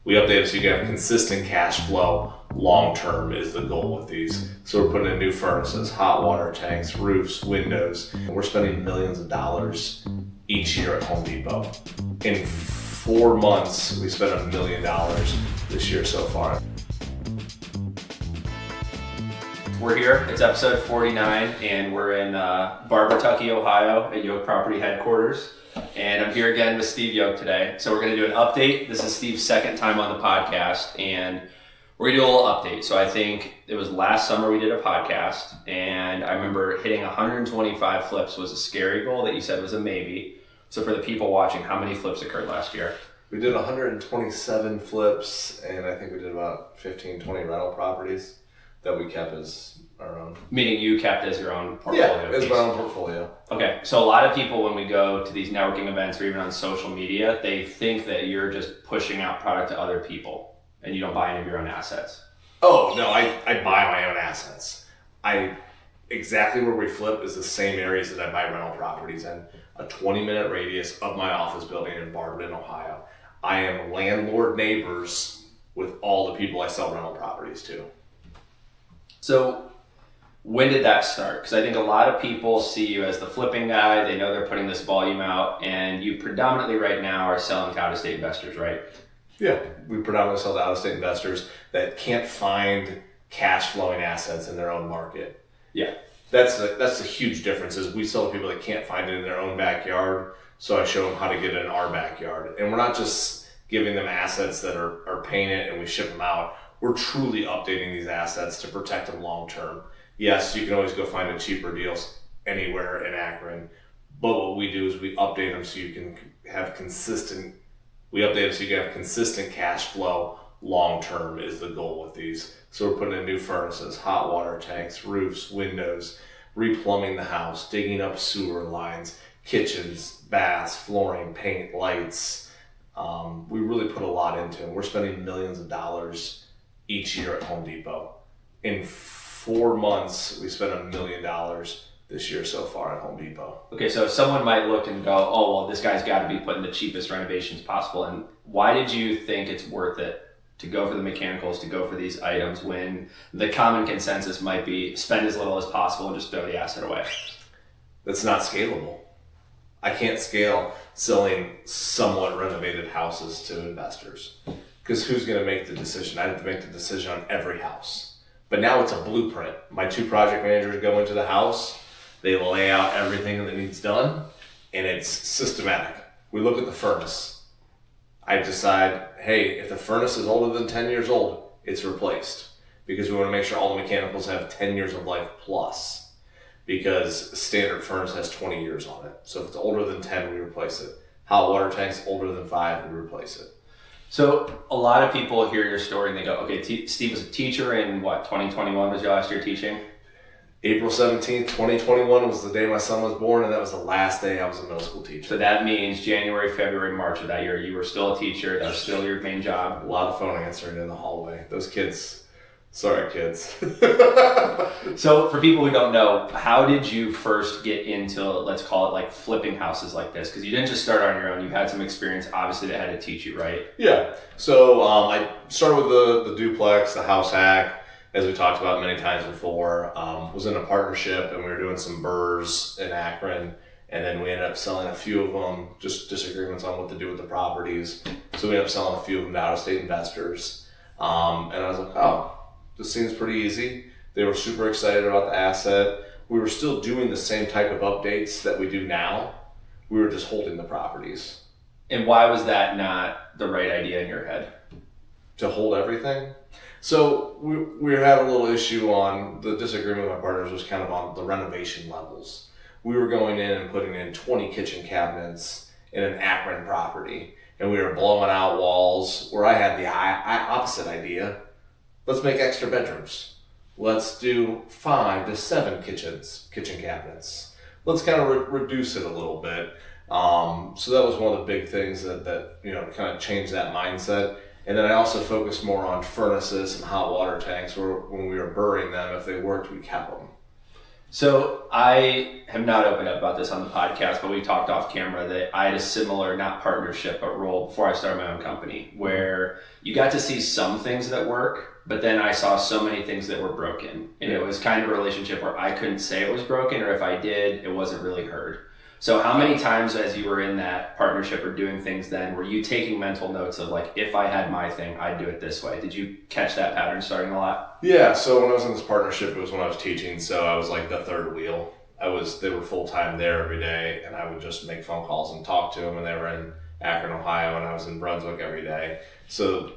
We update them so you can have consistent cash flow long term is the goal with these. So we're putting in new furnaces, hot water tanks, roofs, windows. We're spending millions of dollars each year at Home Depot. In 4 months, we spent $1 million this year so far. We're here, it's episode 49, and we're in Barbertucky, Ohio at Yoak Property Headquarters. And I'm here again with Steve Yoak today. So we're gonna do an update. This is Steve's second time on the podcast, and we're gonna do a little update. So I think it was last summer we did a podcast, and I remember hitting 125 flips was a scary goal that you said was a maybe. So for the people watching, how many flips occurred last year? We did 127 flips, and I think we did about 15, 20 rental properties that we kept as our own. Meaning you kept as your own portfolio? Yeah, as my own portfolio. Okay, so a lot of people when we go to these networking events or even on social media, they think that you're just pushing out product to other people and you don't buy any of your own assets. Oh, no, I buy my own assets. Exactly where we flip is the same areas that I buy rental properties in. A 20-minute radius of my office building in Barberton, Ohio. I am landlord neighbors with all the people I sell rental properties to. So when did that start? Because I think a lot of people see you as the flipping guy. They know they're putting this volume out, and you predominantly right now are selling to out-of-state investors, right? Yeah, we predominantly sell to out-of-state investors that can't find cash flowing assets in their own market. Yeah. That's the huge difference is we sell to people that can't find it in their own backyard. So I show them how to get it in our backyard. And we're not just giving them assets that are painted and we ship them out. We're truly updating these assets to protect them long term. Yes, you can always go find a cheaper deals anywhere in Akron. But what we do is we update them so you can have consistent cash flow long term is the goal with these. So we're putting in new furnaces, hot water tanks, roofs, windows, replumbing the house, digging up sewer lines, kitchens, baths, flooring, paint, lights. We really put a lot into it. We're spending millions of dollars each year at Home Depot. In 4 months, we spent $1 million this year so far at Home Depot. Okay, so someone might look and go, oh, well, this guy's got to be putting the cheapest renovations possible. And why did you think it's worth it to go for the mechanicals, to go for these items when the common consensus might be spend as little as possible and just throw the asset away? That's not scalable. I can't scale selling somewhat renovated houses to investors because who's going to make the decision? I have to make the decision on every house. But now it's a blueprint. My 2 project managers go into the house, they lay out everything that needs done, and it's systematic. We look at the furnace. I decide, hey, if the furnace is older than 10 years old, it's replaced because we want to make sure all the mechanicals have 10 years of life plus because standard furnace has 20 years on it. So if it's older than 10, we replace it. Hot water tanks older than 5, we replace it. So a lot of people hear your story and they go, okay, Steve was a teacher in 2021 was your last year teaching? April 17th, 2021 was the day my son was born, and that was the last day I was a middle school teacher. So that means January, February, March of that year, you were still a teacher. That was still your main job. A lot of phone answering in the hallway. Those kids, sorry kids. So for people who don't know, how did you first get into, let's call it like flipping houses like this? Because you didn't just start on your own. You had some experience, obviously, that had to teach you, right? Yeah. So I started with the duplex, the house hack, as we talked about many times before. Was in a partnership, and we were doing some burrs in Akron. And then we ended up selling a few of them, just disagreements on what to do with the properties. So we ended up selling a few of them to out-of-state investors. And I was like, oh, this seems pretty easy. They were super excited about the asset. We were still doing the same type of updates that we do now. We were just holding the properties. And why was that not the right idea in your head? To hold everything? So we had a little issue on the disagreement with my partners was kind of on the renovation levels. We were going in and putting in 20 kitchen cabinets in an Akron property, and we were blowing out walls where I had the opposite idea. Let's make extra bedrooms. Let's do 5 to 7 kitchen cabinets. Let's kind of reduce it a little bit. So that was one of the big things that kind of changed that mindset. And then I also focused more on furnaces and hot water tanks where when we were burring them, if they worked, we kept them. So I have not opened up about this on the podcast, but we talked off camera that I had a similar, not partnership, but role before I started my own company, where you got to see some things that work, but then I saw so many things that were broken. And it was kind of a relationship where I couldn't say it was broken, or if I did, it wasn't really heard. So how many times as you were in that partnership or doing things then, were you taking mental notes of like, if I had my thing, I'd do it this way? Did you catch that pattern starting a lot? Yeah, so when I was in this partnership, it was when I was teaching, so I was like the third wheel. They were full-time there every day, and I would just make phone calls and talk to them, and they were in Akron, Ohio, and I was in Brunswick every day. So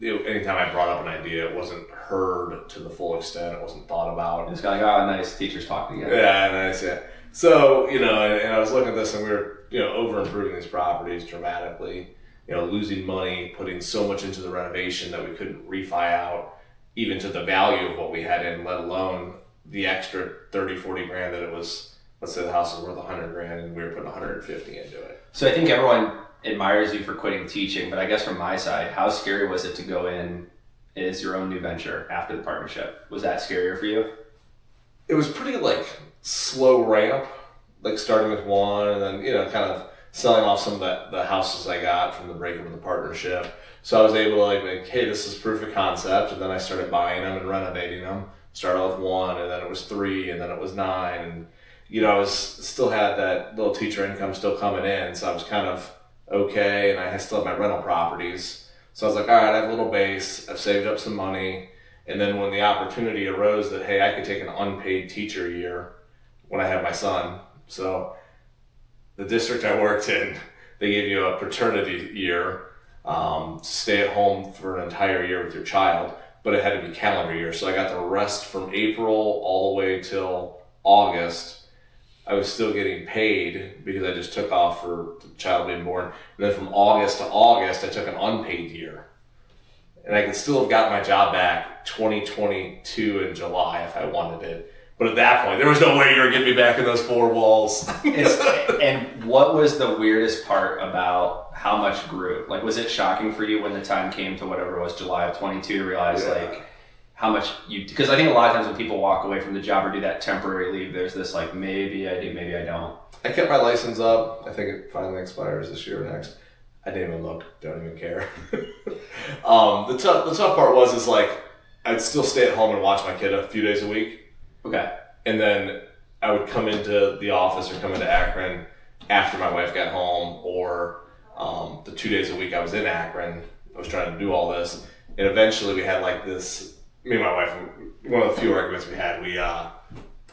anytime I brought up an idea, it wasn't heard to the full extent, it wasn't thought about. It's kind of like, oh, nice, teachers talking together. Yeah, nice, yeah. So, and I was looking at this, and we were, over improving these properties dramatically, losing money, putting so much into the renovation that we couldn't refi out, even to the value of what we had in, let alone the extra 30, 40 grand that it was. Let's say the house was worth 100 grand and we were putting 150 into it. So I think everyone admires you for quitting teaching, but I guess from my side, how scary was it to go in as your own new venture after the partnership? Was that scarier for you? It was pretty slow ramp, starting with one and then, kind of selling off some of the houses I got from the breakup of the partnership. So I was able to hey, this is proof of concept. And then I started buying them and renovating them. Started with 1 and then it was 3 and then it was 9. And, I still had that little teacher income still coming in. So I was kind of okay. And I still had my rental properties. So I was like, all right, I have a little base. I've saved up some money. And then when the opportunity arose that, hey, I could take an unpaid teacher year when I had my son. So the district I worked in, they gave you a paternity year to stay at home for an entire year with your child, but it had to be calendar year. So I got the rest from April all the way till August. I was still getting paid because I just took off for the child being born. And then from August to August, I took an unpaid year. And I could still have gotten my job back 2022 in July if I wanted it. But at that point, there was no way you were getting me back in those 4 walls. And what was the weirdest part about how much grew? Was it shocking for you when the time came to whatever it was, July of 22, to realize how much because I think a lot of times when people walk away from the job or do that temporary leave, there's this maybe I do, maybe I don't. I kept my license up. I think it finally expires this year or next. I didn't even look, don't even care. The tough part was I'd still stay at home and watch my kid a few days a week. Okay. And then I would come into the office or come into Akron after my wife got home, or the 2 days a week I was in Akron. I was trying to do all this. And eventually we had this, me and my wife, one of the few arguments we had,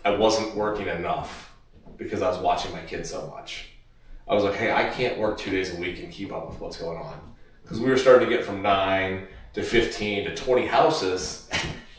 I wasn't working enough because I was watching my kid so much. I was like, hey, I can't work 2 days a week and keep up with what's going on. Because we were starting to get from 9 to 15 to 20 houses.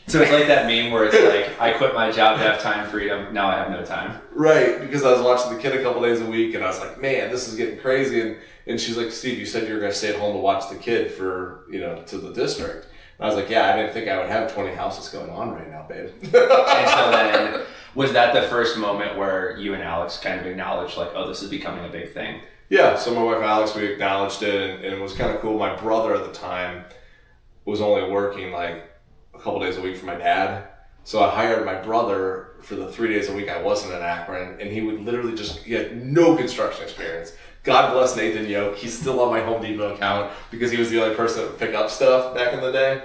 So it's like that meme where it's I quit my job to have time freedom, now I have no time. Right, because I was watching the kid a couple days a week and I was like, man, this is getting crazy. And she's like, Steve, you said you were going to stay at home to watch the kid for, to the district. And I was like, yeah, I didn't think I would have 20 houses going on right now, babe. And so then, was that the first moment where you and Alex kind of acknowledged oh, this is becoming a big thing? Yeah, so my wife Alex, we acknowledged it and it was kind of cool. My brother at the time was only working a couple days a week for my dad. So I hired my brother for the 3 days a week I wasn't in Akron, and he would literally he had no construction experience. God bless Nathan Yoak. He's still on my Home Depot account because he was the only person that would pick up stuff back in the day.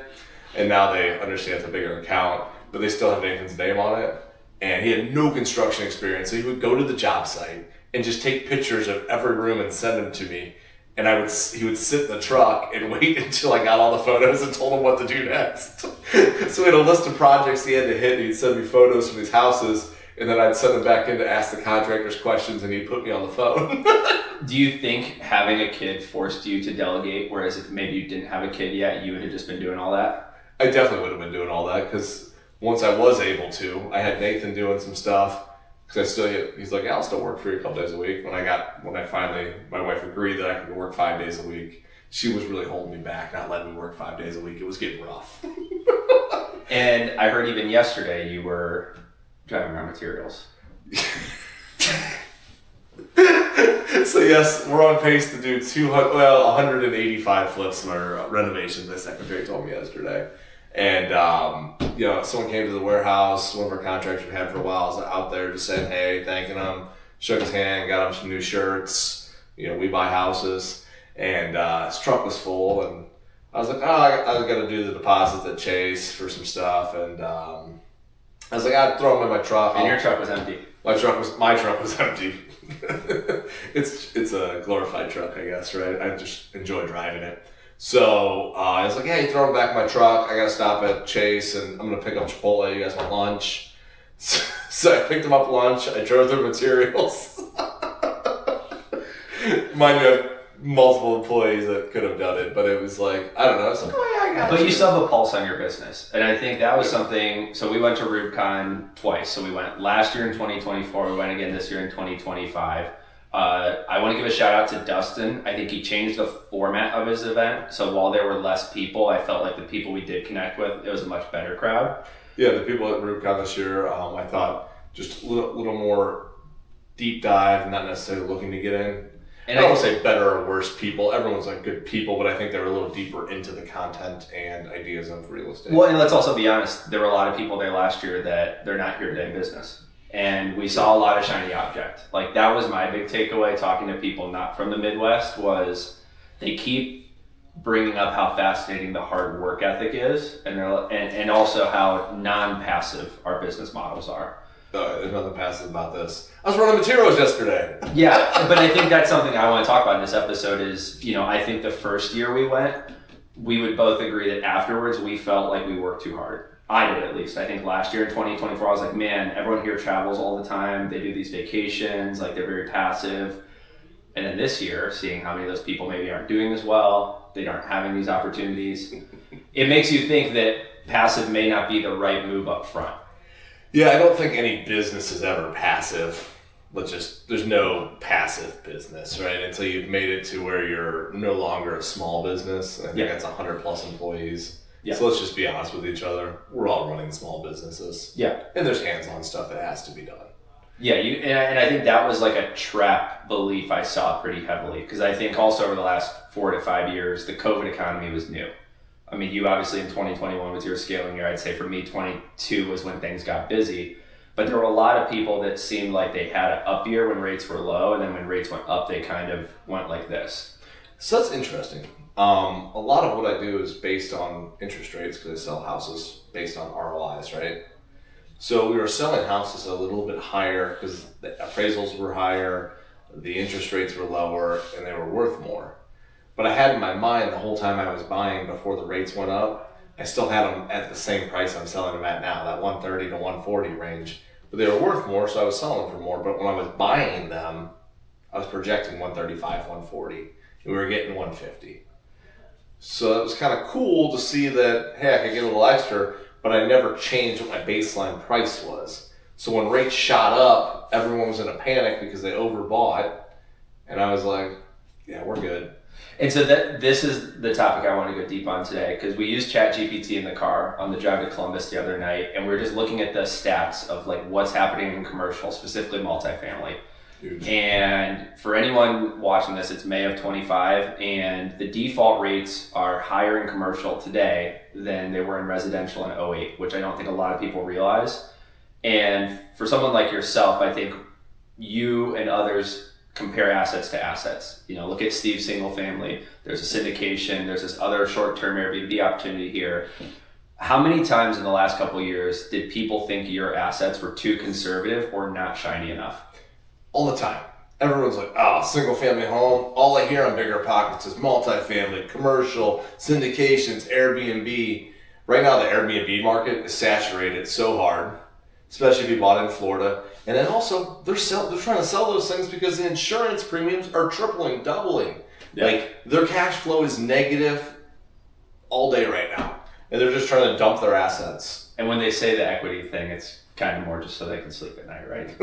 And now they understand it's a bigger account, but they still have Nathan's name on it. And he had no construction experience. So he would go to the job site and just take pictures of every room and send them to me. And he would sit in the truck and wait until I got all the photos and told him what to do next. So he had a list of projects he had to hit, and he'd send me photos from these houses, and then I'd send them back in to ask the contractors questions, and he'd put me on the phone. Do you think having a kid forced you to delegate, whereas if maybe you didn't have a kid yet, you would have just been doing all that? I definitely would have been doing all that, because once I was able to, I had Nathan doing some stuff. Because he's like, yeah, I'll still work for you a couple days a week. When I finally, my wife agreed that I could work 5 days a week, she was really holding me back, not letting me work 5 days a week. It was getting rough. And I heard even yesterday you were driving around materials. So yes, we're on pace to do 185 flips or renovations, my secretary told me yesterday. And someone came to the warehouse, one of our contractors we had for a while, was out there just saying, hey, thanking him, shook his hand, got him some new shirts. We buy houses, and his truck was full, and I was like, I was going to do the deposits at Chase for some stuff, and I was like, I'd throw them in my truck. And your truck was empty. My truck was empty. It's a glorified truck, I guess, right? I just enjoy driving it. So I was like, hey, throw them back in my truck. I got to stop at Chase, and I'm going to pick up Chipotle. You guys want lunch? So I picked them up lunch. I drove their materials. Mind you, I have multiple employees that could have done it, but it was like, I don't know. It's like, oh yeah, I got it. But you still have a pulse on your business. And I think that was something, so we went to RubeCon twice. So we went last year in 2024, we went again this year in 2025. I want to give a shout out to Dustin. I think he changed the format of his event. So while there were less people, I felt like the people we did connect with, it was a much better crowd. Yeah, the people at RubeCon this year, I thought just a little more deep dive, not necessarily looking to get in. And I don't want to say better or worse people. Everyone's like good people, but I think they're a little deeper into the content and ideas of real estate. Well, and let's also be honest, there were a lot of people there last year that they're not here today in business. And we saw a lot of shiny object. Like that was my big takeaway talking to people not from the Midwest was they keep bringing up how fascinating the hard work ethic is and also how non-passive our business models are. There's nothing passive about this. I was running materials yesterday. Yeah, but I think that's something I want to talk about in this episode is, I think the first year we went, we would both agree that afterwards we felt like we worked too hard. I did at least. I think last year in 2024, I was like, man, everyone here travels all the time. They do these vacations, like they're very passive. And then this year, seeing how many of those people maybe aren't doing as well, they aren't having these opportunities, it makes you think that passive may not be the right move up front. Yeah, I don't think any business is ever passive. There's no passive business, right? Until you've made it to where you're no longer a small business. I think that's 100 plus employees. Yeah. So let's just be honest with each other. We're all running small businesses. Yeah. And there's hands-on stuff that has to be done. Yeah, and I think that was like a trap belief I saw pretty heavily. Because I think also over the last 4 to 5 years, the COVID economy was new. I mean, you obviously in 2021 was your scaling year. I'd say for me, 22 was when things got busy. But there were a lot of people that seemed like they had an up year when rates were low. And then when rates went up, they kind of went like this. So that's interesting. A lot of what I do is based on interest rates because I sell houses based on ROIs, right? So we were selling houses a little bit higher because the appraisals were higher, the interest rates were lower, and they were worth more. But I had in my mind the whole time I was buying before the rates went up, I still had them at the same price I'm selling them at now, that 130 to 140 range. But they were worth more, so I was selling them for more. But when I was buying them, I was projecting 135, 140. And we were getting 150. So it was kind of cool to see that, hey, I could get a little extra, but I never changed what my baseline price was. So when rates shot up, everyone was in a panic because they overbought. And I was like, yeah, we're good. And so this is the topic I want to go deep on today because we used ChatGPT in the car on the drive to Columbus the other night, and we were just looking at the stats of like what's happening in commercial, specifically multifamily. Huge. And for anyone watching this, it's May of 25, and the default rates are higher in commercial today than they were in residential in 08, which I don't think a lot of people realize. And for someone like yourself, I think you and others compare assets to assets. Look at Steve's single family. There's a syndication. There's this other short-term Airbnb opportunity here. How many times in the last couple of years did people think your assets were too conservative or not shiny enough? All the time. Everyone's like, single family home. All I hear on Bigger Pockets is multifamily, commercial, syndications, Airbnb. Right now the Airbnb market is saturated so hard, especially if you bought in Florida. And then also they're trying to sell those things because the insurance premiums are tripling, doubling. Yeah. Like their cash flow is negative all day right now. And they're just trying to dump their assets. And when they say the equity thing, it's kind of more just so they can sleep at night, right?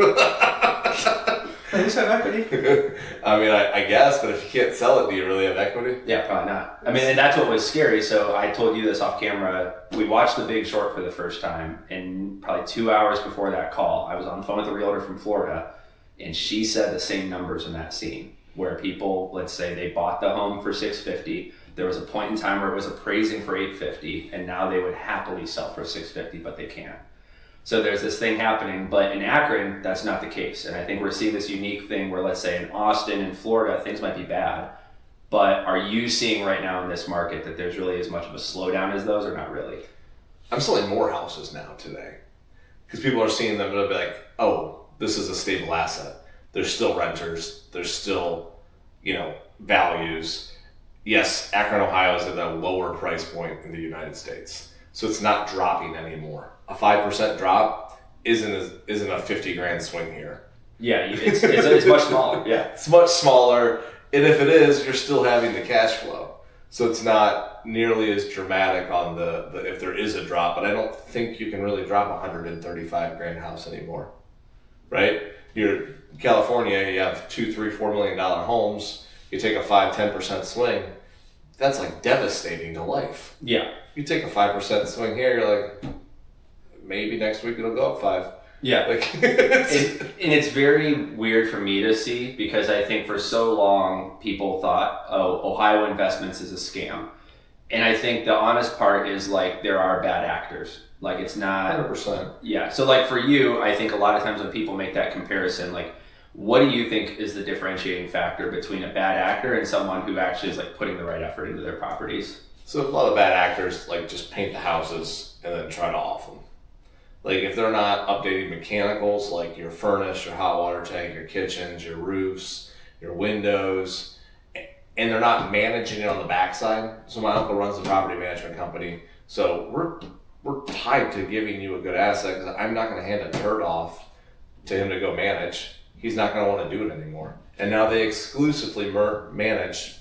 I just have equity. I mean, I guess, but if you can't sell it, do you really have equity? Yeah, probably not. I mean, and that's what was scary. So I told you this off camera. We watched The Big Short for the first time, and probably 2 hours before that call, I was on the phone with a realtor from Florida, and she said the same numbers in that scene, where people, let's say they bought the home for $650, there was a point in time where it was appraising for $850, and now they would happily sell for $650, but they can't. So there's this thing happening, but in Akron, that's not the case. And I think we're seeing this unique thing where, let's say in Austin and Florida, things might be bad. But are you seeing right now in this market that there's really as much of a slowdown as those, or not really? I'm selling more houses now today because people are seeing them and they'll be like, oh, this is a stable asset. There's still renters. There's still, values. Yes, Akron, Ohio is at a lower price point in the United States. So it's not dropping anymore. A 5% drop isn't a $50,000 swing here. Yeah, it's much smaller. Yeah, it's much smaller. And if it is, you're still having the cash flow. So it's not nearly as dramatic on the if there is a drop, but I don't think you can really drop a $135,000 house anymore, right? You're in California, you have $2, $3, $4 million homes. You take a 5-10% swing, that's like devastating to life. Yeah. You take a 5% swing here, you're like, maybe next week it'll go up 5. Yeah. And it's very weird for me to see because I think for so long people thought, oh, Ohio investments is a scam. And I think the honest part is like there are bad actors. Like it's not 100%. Yeah. So like for you, I think a lot of times when people make that comparison, like what do you think is the differentiating factor between a bad actor and someone who actually is like putting the right effort into their properties? So a lot of bad actors like just paint the houses and then try to off them. Like if they're not updating mechanicals like your furnace, your hot water tank, your kitchens, your roofs, your windows, and they're not managing it on the backside. So my uncle runs the property management company. So we're tied to giving you a good asset because I'm not going to hand a turd off to him to go manage. He's not going to want to do it anymore. And now they exclusively manage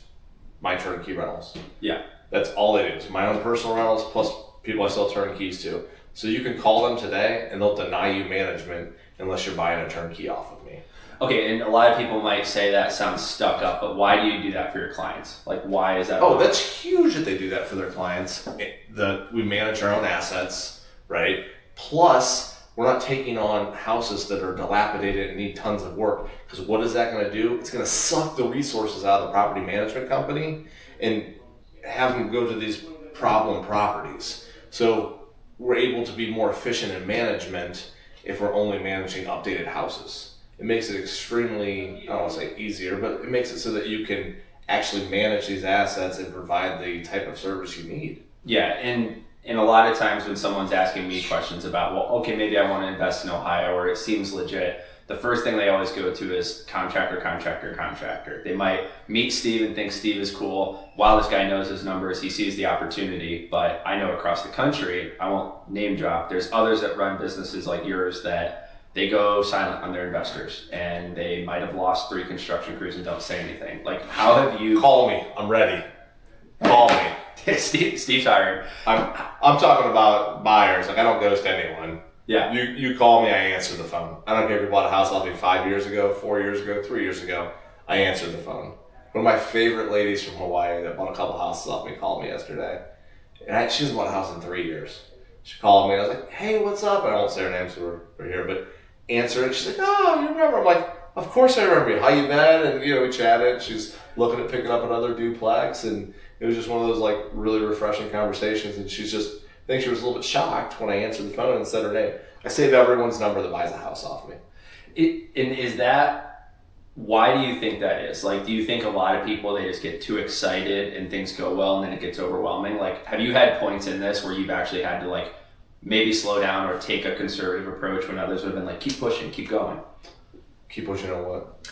my turnkey rentals. Yeah. That's all they do. It's my own personal rentals plus people I sell turnkeys to. So you can call them today and they'll deny you management unless you're buying a turnkey off of me. Okay, and a lot of people might say that sounds stuck up, but why do you do that for your clients? Like why is that? Oh, that's huge that they do that for their clients. We manage our own assets, right? Plus, we're not taking on houses that are dilapidated and need tons of work. Because what is that going to do? It's going to suck the resources out of the property management company and have them go to these problem properties. So we're able to be more efficient in management if we're only managing updated houses. It makes it extremely, I don't want to say easier, but it makes it so that you can actually manage these assets and provide the type of service you need. Yeah, and a lot of times when someone's asking me questions about, well, okay, maybe I want to invest in Ohio or it seems legit, the first thing they always go to is contractor. They might meet Steve and think Steve is cool. Wow, this guy knows his numbers. He sees the opportunity. But I know across the country, I won't name drop, there's others that run businesses like yours that they go silent on their investors and they might have lost 3 construction crews and don't say anything. Like, how have you... Call me. I'm ready. Call me. Steve's hiring. I'm talking about buyers. Like, I don't ghost anyone. Yeah. You call me, I answer the phone. I don't care if you bought a house off me 5 years ago, 4 years ago, 3 years ago. I answered the phone. One of my favorite ladies from Hawaii that bought a couple houses off me called me yesterday. And she hasn't bought a house in 3 years. She called me and I was like, hey, what's up? I won't say her name so we're here, but answer it. She's like, oh, you remember? I'm like, of course I remember you. How you been? And we chatted. She's looking at picking up another duplex, and it was just one of those like really refreshing conversations. And she's just, I think she was a little bit shocked when I answered the phone and said her name. I save everyone's number that buys a house off me. And is that, why do you think that is? Like, do you think a lot of people, they just get too excited and things go well and then it gets overwhelming? Like, have you had points in this where you've actually had to like maybe slow down or take a conservative approach when others have been like, keep pushing, keep going? Keep pushing on what?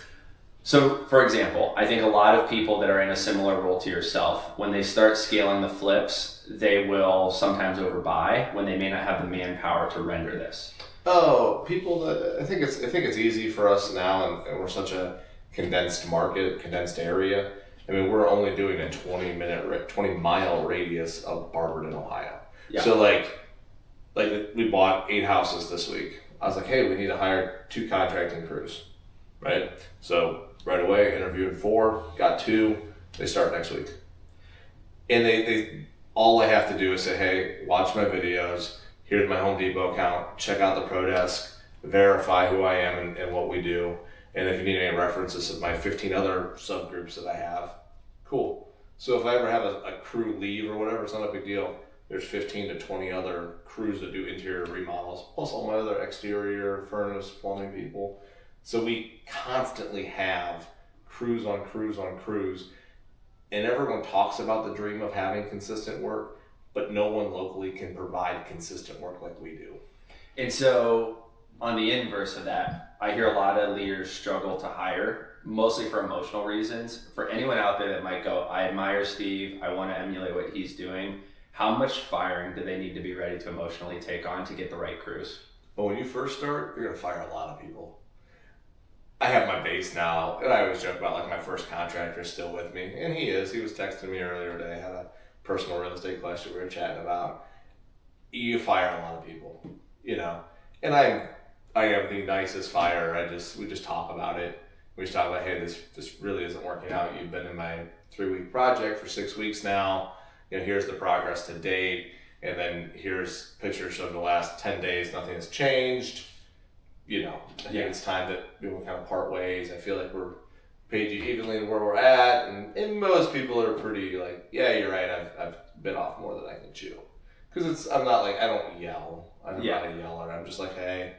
So, for example, I think a lot of people that are in a similar role to yourself, when they start scaling the flips, they will sometimes overbuy when they may not have the manpower to render this. Oh, people that I think it's easy for us now, and we're such a condensed market, condensed area. I mean, we're only doing a 20-mile radius of Barberton, Ohio. Yeah. So like we bought 8 houses this week. I was like, hey, we need to hire 2 contracting crews, right? So right away, interviewed 4, got 2. They start next week, and they all I have to do is say, hey, watch my videos. Here's my Home Depot account. Check out the Pro Desk. Verify who I am and what we do. And if you need any references of my 15 other subgroups that I have, cool. So if I ever have a crew leave or whatever, it's not a big deal. There's 15 to 20 other crews that do interior remodels, plus all my other exterior, furnace, plumbing people. So we constantly have crews on crews on crews. And everyone talks about the dream of having consistent work, but no one locally can provide consistent work like we do. And so on the inverse of that, I hear a lot of leaders struggle to hire, mostly for emotional reasons. For anyone out there that might go, I admire Steve, I want to emulate what he's doing, how much firing do they need to be ready to emotionally take on to get the right crews? But when you first start, you're going to fire a lot of people. I have my base now, and I always joke about like my first contractor is still with me, and he is. He was texting me earlier today, had a personal real estate question we were chatting about. You fire a lot of people, you know, and I am the nicest firer. We just talk about it. We just talk about, hey, this really isn't working out. You've been in my 3-week project for 6 weeks now. You know, here's the progress to date, and then here's pictures of the last 10 days. Nothing has changed. You know, I think it's time that we will kind of part ways. I feel like we're paid you evenly to where we're at, and most people are pretty like, yeah, you're right. I've bit off more than I can chew, because I'm not like, I don't yell. I'm not a yeller. I'm just like, hey,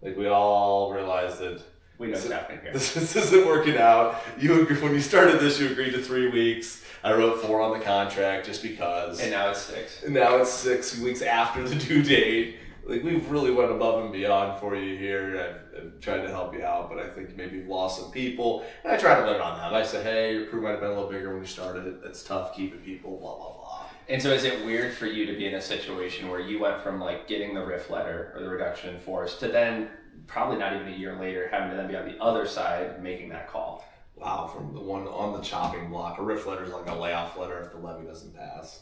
like we all realize that we know what's happening here. This isn't working out. When you started this, you agreed to 3 weeks. I wrote 4 on the contract just because. And now it's 6. And now it's 6 weeks after the due date. Like, we've really went above and beyond for you here. I've tried to help you out, but I think maybe you've lost some people. And I try to learn on that. I said, hey, your crew might have been a little bigger when you started. It's tough keeping people, blah, blah, blah. And so is it weird for you to be in a situation where you went from like getting the RIF letter or the reduction in force to then probably not even a year later having to then be on the other side making that call? Wow, from the one on the chopping block. A RIF letter is like a layoff letter if the levy doesn't pass.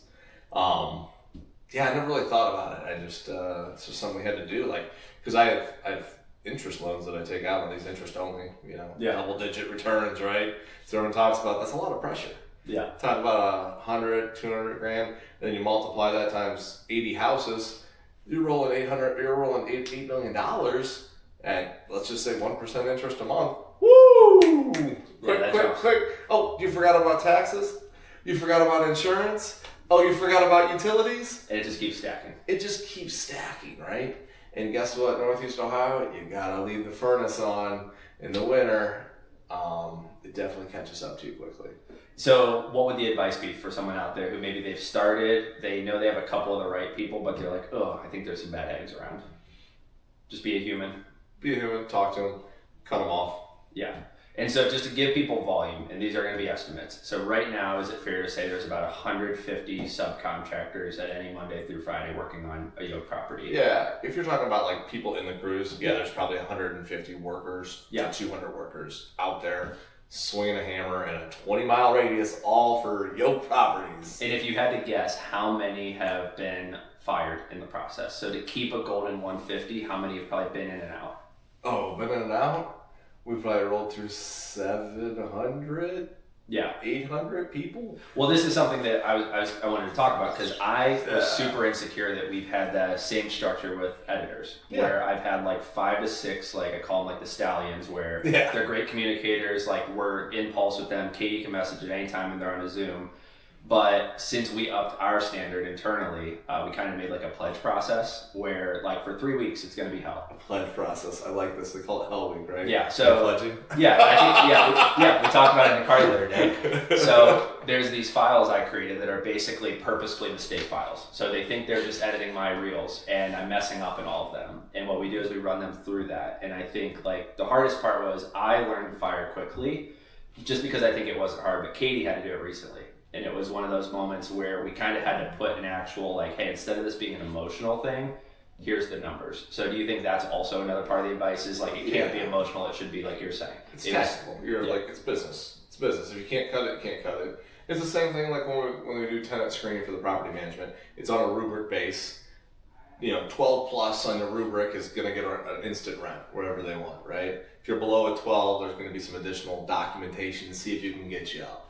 Yeah, I never really thought about it. I just it's just something we had to do. Like, because I have interest loans that I take out on these interest only, you know, double digit returns, right? So everyone talks about that's a lot of pressure. Yeah. Talk about 100, 200 grand, and then you multiply that times 80 houses. You're rolling $8 million at, let's just say 1% interest a month. Woo! Quick. Oh, you forgot about taxes? You forgot about insurance? Oh, you forgot about utilities? And it just keeps stacking. It just keeps stacking, right? And guess what, Northeast Ohio? You gotta leave the furnace on in the winter. It definitely catches up to you quickly. So what would the advice be for someone out there who maybe they've started, they know they have a couple of the right people, but they're like, oh, I think there's some bad eggs around. Just be a human. Be a human, talk to them, cut them off. Yeah. And so just to give people volume, and these are going to be estimates. So right now, is it fair to say there's about 150 subcontractors at any Monday through Friday working on a Yoak property? Yeah, if you're talking about like people in the crews, there's probably 150 workers to 200 workers out there swinging a hammer in a 20-mile radius, all for Yoak properties. And if you had to guess, how many have been fired in the process? So to keep a golden 150, how many have probably been in and out? Oh, been in and out? We probably rolled through 700, 800 people. Well, this is something that I wanted to talk about because I was super insecure that we've had that same structure with editors, where I've had like 5 to 6, like I call them like the stallions, where they're great communicators. Like we're in pulse with them. Katie can message at any time when they're on a Zoom. But since we upped our standard internally, we kind of made like a pledge process where like for 3 weeks it's going to be hell. A pledge process. I like this. They call it Hell Week, right? Yeah. So pledging. Yeah, I think, we talked about it in the car the other day. So there's these files I created that are basically purposefully mistake files. So they think they're just editing my reels, and I'm messing up in all of them. And what we do is we run them through that. And I think like the hardest part was I learned to fire quickly, just because I think it wasn't hard. But Katie had to do it recently. And it was one of those moments where we kind of had to put an actual, like, hey, instead of this being an emotional thing, here's the numbers. So do you think that's also another part of the advice is, like, it can't be emotional, it should be like you're saying? It's tactical. Like, it's business. It's business. If you can't cut it, you can't cut it. It's the same thing like when we do tenant screening for the property management. It's on a rubric base. 12 plus on the rubric is going to get an instant rent, wherever they want, right? If you're below a 12, there's going to be some additional documentation to see if you can get you up.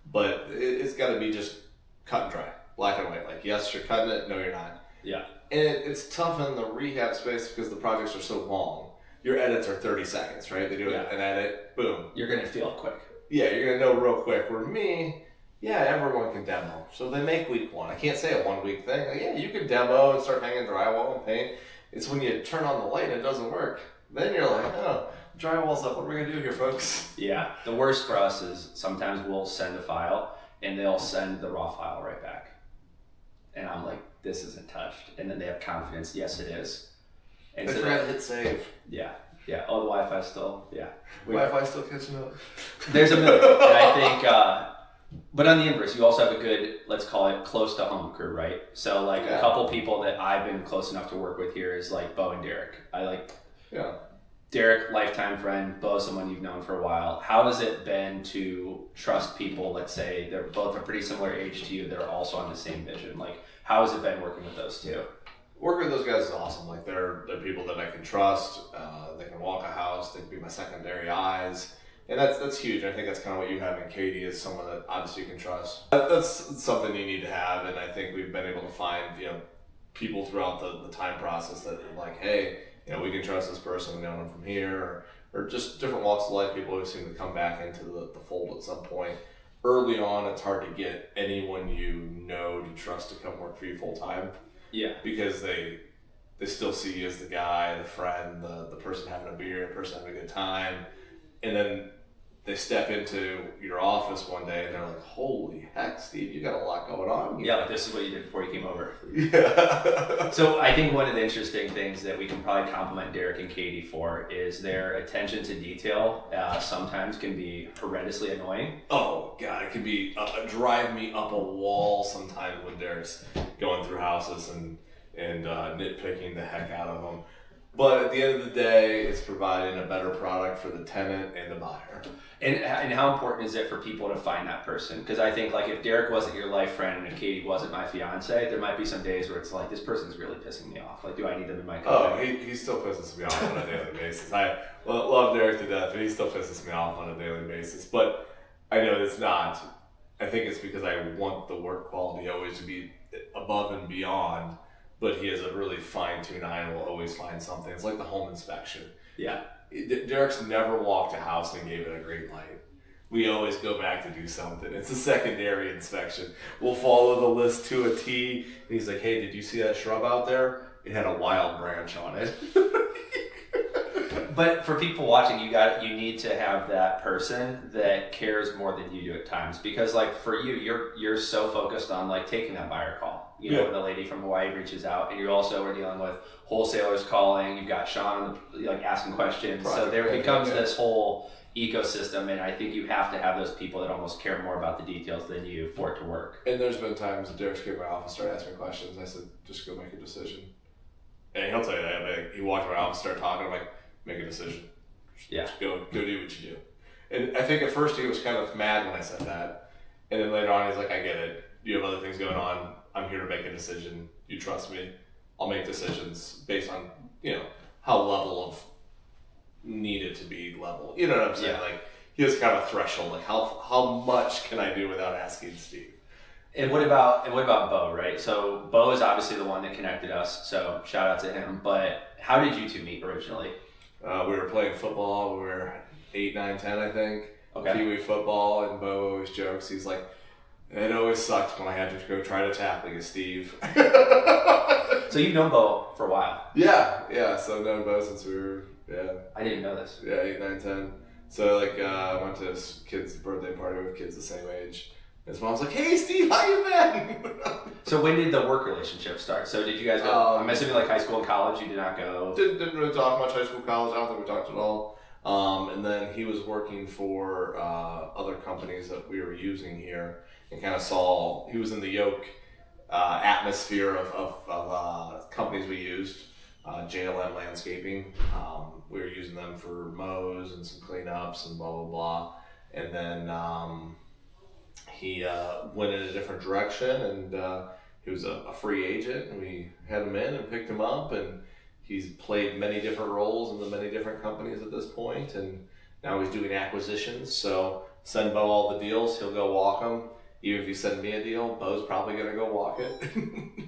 But it's got to be just cut and dry, black and white. Like, yes, you're cutting it. No, you're not. Yeah. And it's tough in the rehab space because the projects are so long. Your edits are 30 seconds, right? They do an edit, boom. You're going to feel quick. Yeah, you're going to know real quick. Where me, yeah, everyone can demo. So they make week 1. I can't say a 1 week thing. Like, yeah, you can demo and start hanging drywall and paint. It's when you turn on the light and it doesn't work. Then you're like, oh, drywall's up. What are we going to do here, folks? Yeah. The worst for us is sometimes we'll send a file and they'll send the raw file right back. And I'm like, this isn't touched. And then they have confidence, yes, it is. And they so forgot to hit save. Yeah. Yeah. Oh, the Wi-Fi still. Yeah. Wi-Fi's still catching up. There's a million. And I think, but on the inverse, you also have a good, let's call it close to home crew, right? So like a couple people that I've been close enough to work with here is like Bo and Derek. I like Derek, lifetime friend, Bo, someone you've known for a while. How has it been to trust people, let's say they're both a pretty similar age to you, they're also on the same vision? Like, how has it been working with those two? Working with those guys is awesome. Like they're people that I can trust. They can walk a house. They can be my secondary eyes, and that's huge. I think that's kind of what you have in Katie, is someone that obviously you can trust. That's something you need to have, and I think we've been able to find people throughout the time process that are like, hey, we can trust this person. We've known them from here, or just different walks of life. People always seem to come back into the fold at some point. Early on, it's hard to get anyone to trust to come work for you full time. Yeah, because they still see you as the guy, the friend, the person having a beer, the person having a good time, and then they step into your office one day and they're like, "Holy heck, Steve, you got a lot going on." Yeah, like this is what you did before you came over. Yeah. So I think one of the interesting things that we can probably compliment Derek and Katie for is their attention to detail. Sometimes can be horrendously annoying. Oh God, it can be drive me up a wall sometimes when Derek's going through houses and nitpicking the heck out of them. But at the end of the day, it's providing a better product for the tenant and the buyer. And how important is it for people to find that person? Because I think like if Derek wasn't your life friend and Katie wasn't my fiance, there might be some days where it's like, this person's really pissing me off. Like, do I need them in my company? Oh, he still pisses me off on a daily basis. I love Derek to death, but he still pisses me off on a daily basis. But I know it's not. I think it's because I want the work quality always to be above and beyond. But he has a really fine-tuned eye and will always find something. It's like the home inspection. Yeah. Derek's never walked a house and gave it a green light. We always go back to do something. It's a secondary inspection. We'll follow the list to a T. And he's like, hey, did you see that shrub out there? It had a wild branch on it. But for people watching, you need to have that person that cares more than you do at times, because like for you, you're so focused on like taking that buyer call. When the lady from Hawaii reaches out, and you also are dealing with wholesalers calling. You've got Sean like asking questions, so there becomes this whole ecosystem, and I think you have to have those people that almost care more about the details than you for it to work. And there's been times that Derek's came to my office, started asking me questions. I said, just go make a decision. And he'll tell you that. Like, he walked around, started talking. I'm like, make a decision. Just go do what you do. And I think at first he was kind of mad when I said that. And then later on he's like, I get it. You have other things going on. I'm here to make a decision. You trust me. I'll make decisions based on, how level of needed to be level. You know what I'm saying? Yeah. Like, he has kind of a threshold. Like, how much can I do without asking Steve? And what about Bo, right? So Bo is obviously the one that connected us, so shout out to him. But how did you two meet originally? We were playing football. We were 8, 9, 10, I think. Okay. Pee-wee football, and Bo always jokes. He's like, it always sucked when I had to go try to tackle you, Steve. So you've known Bo for a while? Yeah. So I've known Bo since we were, I didn't know this. Yeah, 8, 9, 10. So I went to his kid's birthday party with kids the same age. His mom's like, hey, Steve, how you been? So when did the work relationship start? So did you guys go, I'm assuming like high school and college, you did not go? Didn't really talk much high school, college. I don't think we talked at all. And then he was working for other companies that we were using here, and kind of saw, he was in the Yoak atmosphere of companies we used, JLM Landscaping. We were using them for mows and some cleanups and blah, blah, blah. And then he went in a different direction, and he was a free agent, and we had him in and picked him up, and he's played many different roles in the many different companies at this point, and now he's doing acquisitions. So send Bo all the deals, he'll go walk them. Even if you send me a deal, Bo's probably going to go walk it.